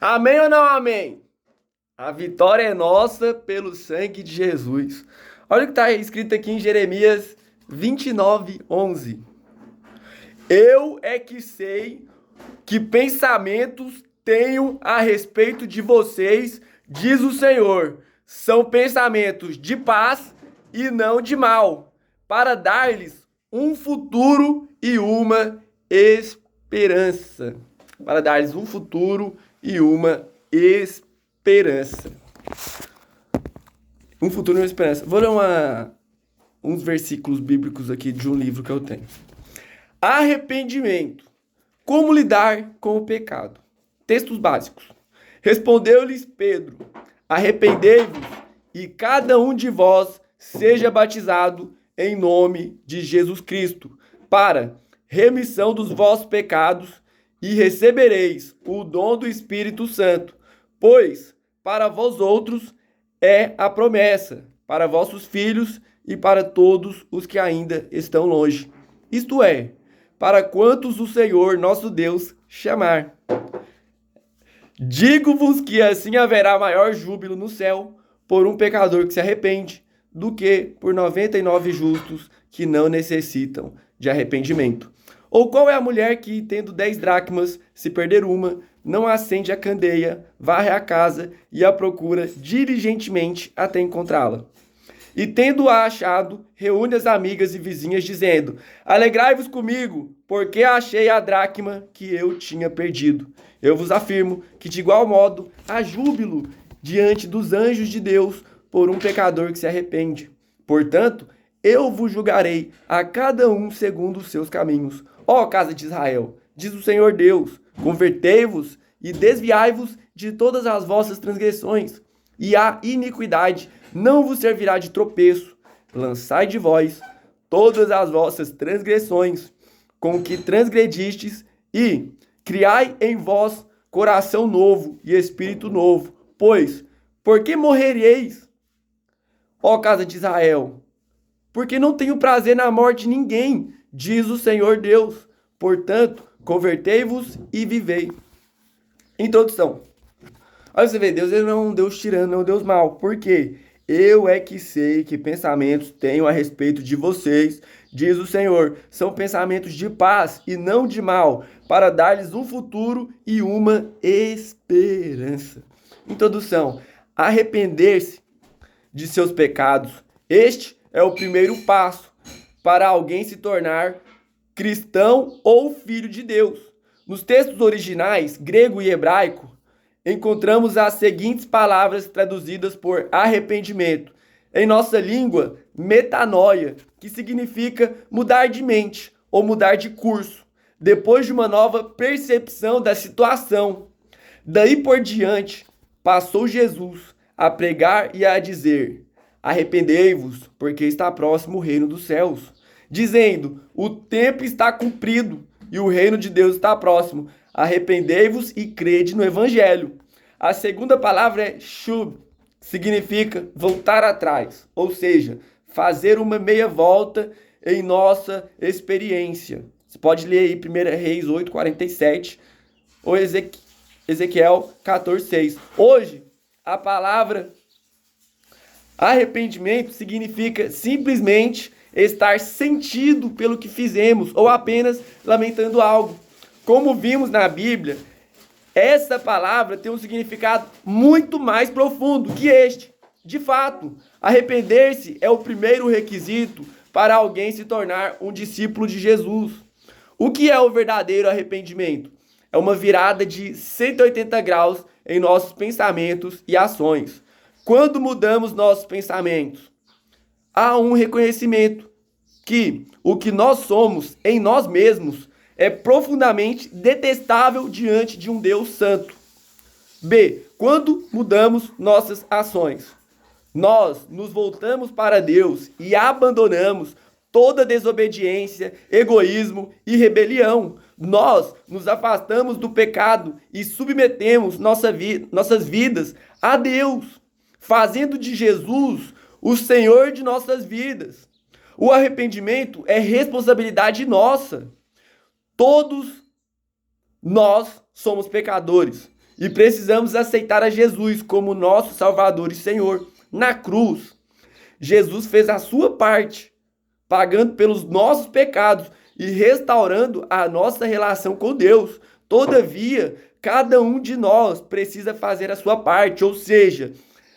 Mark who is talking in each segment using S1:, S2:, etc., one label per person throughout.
S1: Amém ou não amém? A vitória é nossa pelo sangue de Jesus. Olha o que está escrito aqui em Jeremias 29:11. Eu é que sei que pensamentos tenho a respeito de vocês, diz o Senhor. São pensamentos de paz e não de mal, para dar-lhes um futuro e uma esperança. Para dar-lhes um futuro e uma esperança. Um futuro e uma esperança. Vou ler uns versículos bíblicos aqui de um livro que eu tenho. Arrependimento. Como lidar com o pecado? Textos básicos. Respondeu-lhes Pedro: arrependei-vos e cada um de vós seja batizado em nome de Jesus Cristo, para remissão dos vossos pecados, e recebereis o dom do Espírito Santo, pois para vós outros é a promessa, para vossos filhos e para todos os que ainda estão longe. Isto é, para quantos o Senhor nosso Deus chamar. Digo-vos que assim haverá maior júbilo no céu por um pecador que se arrepende, do que por 99 justos que não necessitam de arrependimento. Ou qual é a mulher que, tendo 10 dracmas, se perder uma, não acende a candeia, varre a casa e a procura diligentemente até encontrá-la? E tendo-a achado, reúne as amigas e vizinhas, dizendo: alegrai-vos comigo, porque achei a dracma que eu tinha perdido. Eu vos afirmo que, de igual modo, há júbilo diante dos anjos de Deus por um pecador que se arrepende. Portanto, eu vos julgarei a cada um segundo os seus caminhos. Ó casa de Israel, diz o Senhor Deus: convertei-vos e desviai-vos de todas as vossas transgressões, e a iniquidade não vos servirá de tropeço. Lançai de vós todas as vossas transgressões, com que transgredistes, e criai em vós coração novo e espírito novo. Pois, por que morrereis, ó casa de Israel? Porque não tenho prazer na morte de ninguém, diz o Senhor Deus. Portanto, convertei-vos e vivei. Introdução. Olha, você vê, Deus ele não é um Deus tirano, não é um Deus mau. Por quê? Eu é que sei que pensamentos tenho a respeito de vocês, diz o Senhor. São pensamentos de paz e não de mal, para dar-lhes um futuro e uma esperança. Introdução. Arrepender-se de seus pecados. Este é o primeiro passo para alguém se tornar cristão ou filho de Deus. Nos textos originais, grego e hebraico, encontramos as seguintes palavras traduzidas por arrependimento. Em nossa língua, metanoia, que significa mudar de mente ou mudar de curso, depois de uma nova percepção da situação. Daí por diante, passou Jesus a pregar e a dizer: arrependei-vos, porque está próximo o reino dos céus. Dizendo: o tempo está cumprido e o reino de Deus está próximo. Arrependei-vos e crede no evangelho. A segunda palavra é shub, significa voltar atrás, ou seja, fazer uma meia volta em nossa experiência. Você pode ler aí 1 Reis 8:47 ou Ezequiel 14:6. Hoje, a palavra arrependimento significa simplesmente estar sentido pelo que fizemos ou apenas lamentando algo. Como vimos na Bíblia, essa palavra tem um significado muito mais profundo que este. De fato, arrepender-se é o primeiro requisito para alguém se tornar um discípulo de Jesus. O que é o verdadeiro arrependimento? É uma virada de 180 graus em nossos pensamentos e ações. Quando mudamos nossos pensamentos, há um reconhecimento que o que nós somos em nós mesmos é profundamente detestável diante de um Deus santo. B. Quando mudamos nossas ações, nós nos voltamos para Deus e abandonamos toda desobediência, egoísmo e rebelião. Nós nos afastamos do pecado e submetemos nossas vidas a Deus, fazendo de Jesus o Senhor de nossas vidas. O arrependimento é responsabilidade nossa. Todos nós somos pecadores e precisamos aceitar a Jesus como nosso Salvador e Senhor. Na cruz, Jesus fez a sua parte, pagando pelos nossos pecados e restaurando a nossa relação com Deus. Todavia, cada um de nós precisa fazer a sua parte, ou seja,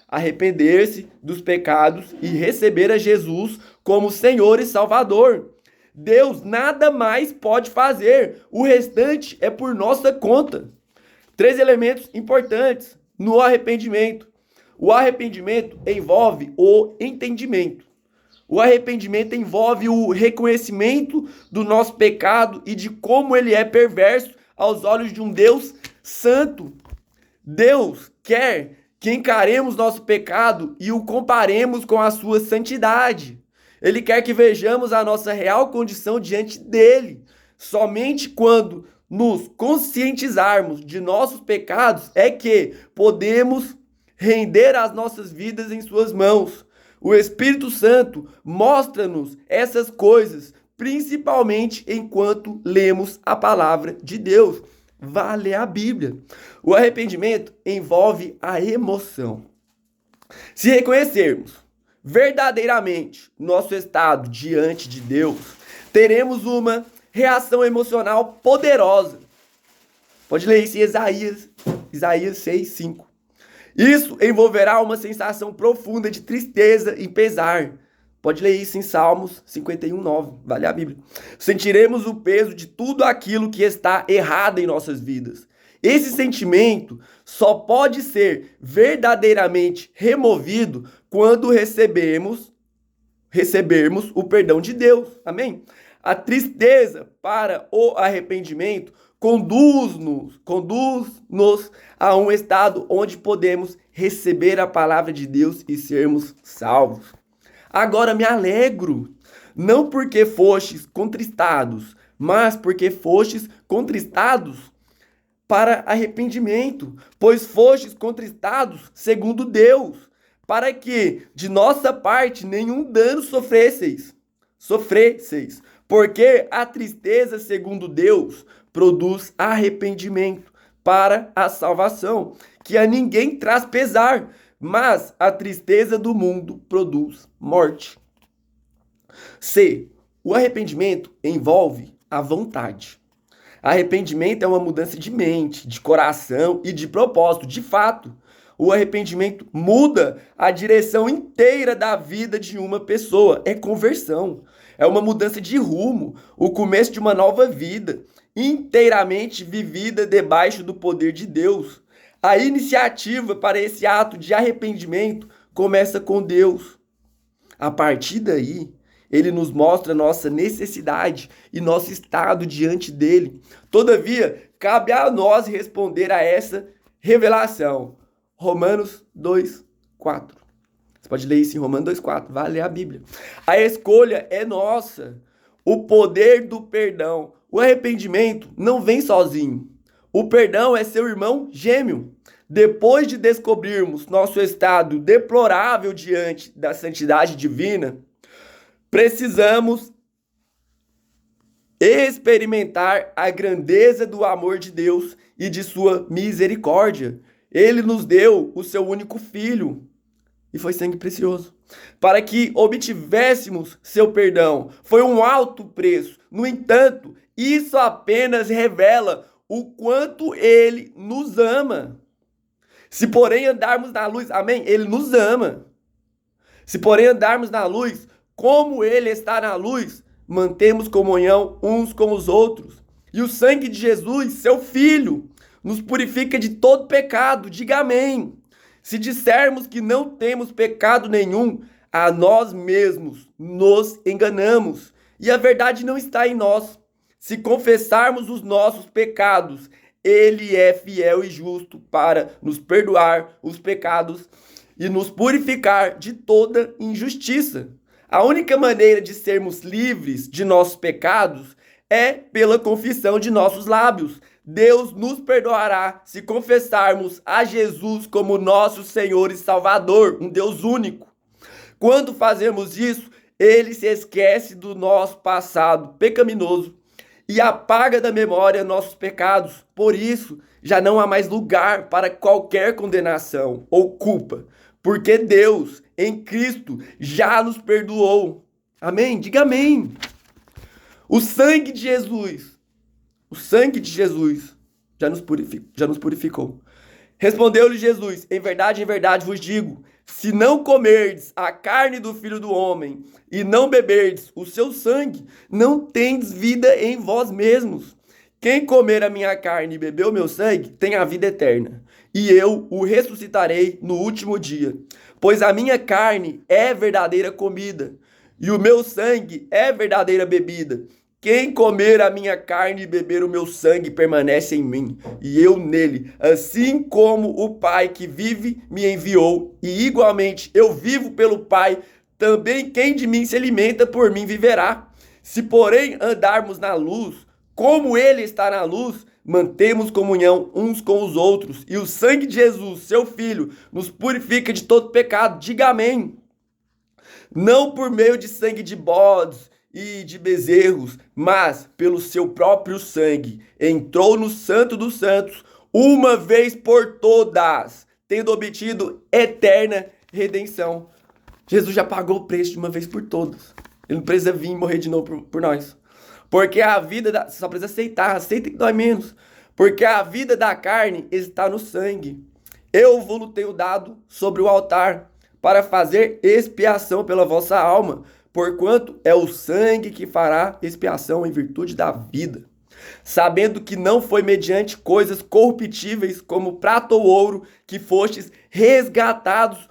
S1: arrepender-se dos pecados e receber a Jesus como Senhor e Salvador. Deus nada mais pode fazer, o restante é por nossa conta. 3 elementos importantes no arrependimento. O arrependimento envolve o entendimento. O arrependimento envolve o reconhecimento do nosso pecado e de como ele é perverso aos olhos de um Deus santo. Deus quer que encaremos nosso pecado e o comparemos com a sua santidade. Ele quer que vejamos a nossa real condição diante dele. Somente quando nos conscientizarmos de nossos pecados é que podemos render as nossas vidas em suas mãos. O Espírito Santo mostra-nos essas coisas, principalmente enquanto lemos a palavra de Deus. Vá ler a Bíblia. O arrependimento envolve a emoção. Se reconhecermos verdadeiramente nosso estado diante de Deus, teremos uma reação emocional poderosa. Pode ler isso em Isaías 6:5. Isso envolverá uma sensação profunda de tristeza e pesar. Pode ler isso em Salmos 51:9. Vale a Bíblia. Sentiremos o peso de tudo aquilo que está errado em nossas vidas. Esse sentimento só pode ser verdadeiramente removido quando recebermos o perdão de Deus. Amém? A tristeza para o arrependimento conduz-nos a um estado onde podemos receber a palavra de Deus e sermos salvos. Agora me alegro, não porque fostes contristados, mas porque fostes contristados para arrependimento, pois fostes contristados segundo Deus, para que de nossa parte nenhum dano sofresseis, porque a tristeza segundo Deus produz arrependimento para a salvação, que a ninguém traz pesar, mas a tristeza do mundo produz morte. C. O arrependimento envolve a vontade. Arrependimento é uma mudança de mente, de coração e de propósito. De fato, o arrependimento muda a direção inteira da vida de uma pessoa. É conversão, é uma mudança de rumo, o começo de uma nova vida, inteiramente vivida debaixo do poder de Deus. A iniciativa para esse ato de arrependimento começa com Deus. A partir daí, ele nos mostra nossa necessidade e nosso estado diante dele. Todavia, cabe a nós responder a essa revelação. Romanos 2:4. Você pode ler isso em Romanos 2:4. Vai ler a Bíblia. A escolha é nossa. O poder do perdão. O arrependimento não vem sozinho. O perdão é seu irmão gêmeo. Depois de descobrirmos nosso estado deplorável diante da santidade divina, precisamos experimentar a grandeza do amor de Deus e de sua misericórdia. Ele nos deu o seu único filho, e foi sangue precioso, para que obtivéssemos seu perdão. Foi um alto preço. No entanto, isso apenas revela o quanto ele nos ama. Se porém andarmos na luz, amém? Ele nos ama. Se porém andarmos na luz, como ele está na luz, mantemos comunhão uns com os outros. E o sangue de Jesus, seu Filho, nos purifica de todo pecado. Diga amém. Se dissermos que não temos pecado nenhum, a nós mesmos nos enganamos. E a verdade não está em nós. Se confessarmos os nossos pecados, ele é fiel e justo para nos perdoar os pecados e nos purificar de toda injustiça. A única maneira de sermos livres de nossos pecados é pela confissão de nossos lábios. Deus nos perdoará se confessarmos a Jesus como nosso Senhor e Salvador, um Deus único. Quando fazemos isso, ele se esquece do nosso passado pecaminoso e apaga da memória nossos pecados. Por isso, já não há mais lugar para qualquer condenação ou culpa, porque Deus, em Cristo, já nos perdoou. Amém? Diga amém. O sangue de Jesus já nos purificou. Respondeu-lhe Jesus: em verdade vos digo, se não comerdes a carne do Filho do Homem e não beberdes o seu sangue, não tendes vida em vós mesmos. Quem comer a minha carne e beber o meu sangue tem a vida eterna, e eu o ressuscitarei no último dia. Pois a minha carne é verdadeira comida, e o meu sangue é verdadeira bebida. Quem comer a minha carne e beber o meu sangue permanece em mim, e eu nele, assim como o Pai que vive me enviou, e igualmente eu vivo pelo Pai, também quem de mim se alimenta por mim viverá. Se porém andarmos na luz, como ele está na luz, mantemos comunhão uns com os outros, e o sangue de Jesus, seu Filho, nos purifica de todo pecado. Diga amém. Não por meio de sangue de bodes e de bezerros, mas pelo seu próprio sangue, entrou no Santo dos Santos, uma vez por todas, tendo obtido eterna redenção. Jesus já pagou o preço de uma vez por todas. Ele não precisa vir e morrer de novo por nós. Porque a vida só precisa aceitar, aceita que dói menos. Porque a vida da carne está no sangue. Eu vos tenho dado sobre o altar, para fazer expiação pela vossa alma, porquanto é o sangue que fará expiação em virtude da vida. Sabendo que não foi mediante coisas corruptíveis, como prata ou ouro, que fostes resgatados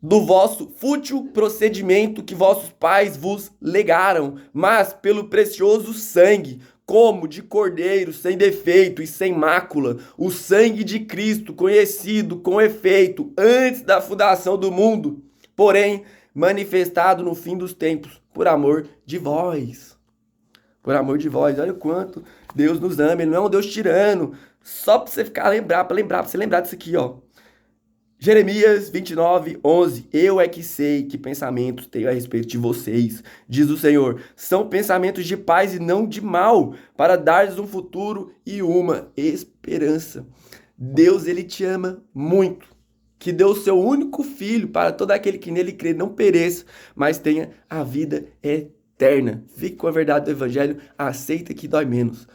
S1: do vosso fútil procedimento que vossos pais vos legaram, mas pelo precioso sangue, como de cordeiro, sem defeito e sem mácula, o sangue de Cristo, conhecido com efeito antes da fundação do mundo, porém manifestado no fim dos tempos, por amor de vós. Por amor de vós. Olha o quanto Deus nos ama. Ele não é um Deus tirano. Só para você para você lembrar disso aqui, ó. Jeremias 29, 11. Eu é que sei que pensamentos tenho a respeito de vocês, diz o Senhor. São pensamentos de paz e não de mal, para dar-lhes um futuro e uma esperança. Deus, ele te ama muito, que deu o seu único filho para todo aquele que nele crê não pereça, mas tenha a vida eterna. Fique com a verdade do evangelho, aceita que dói menos.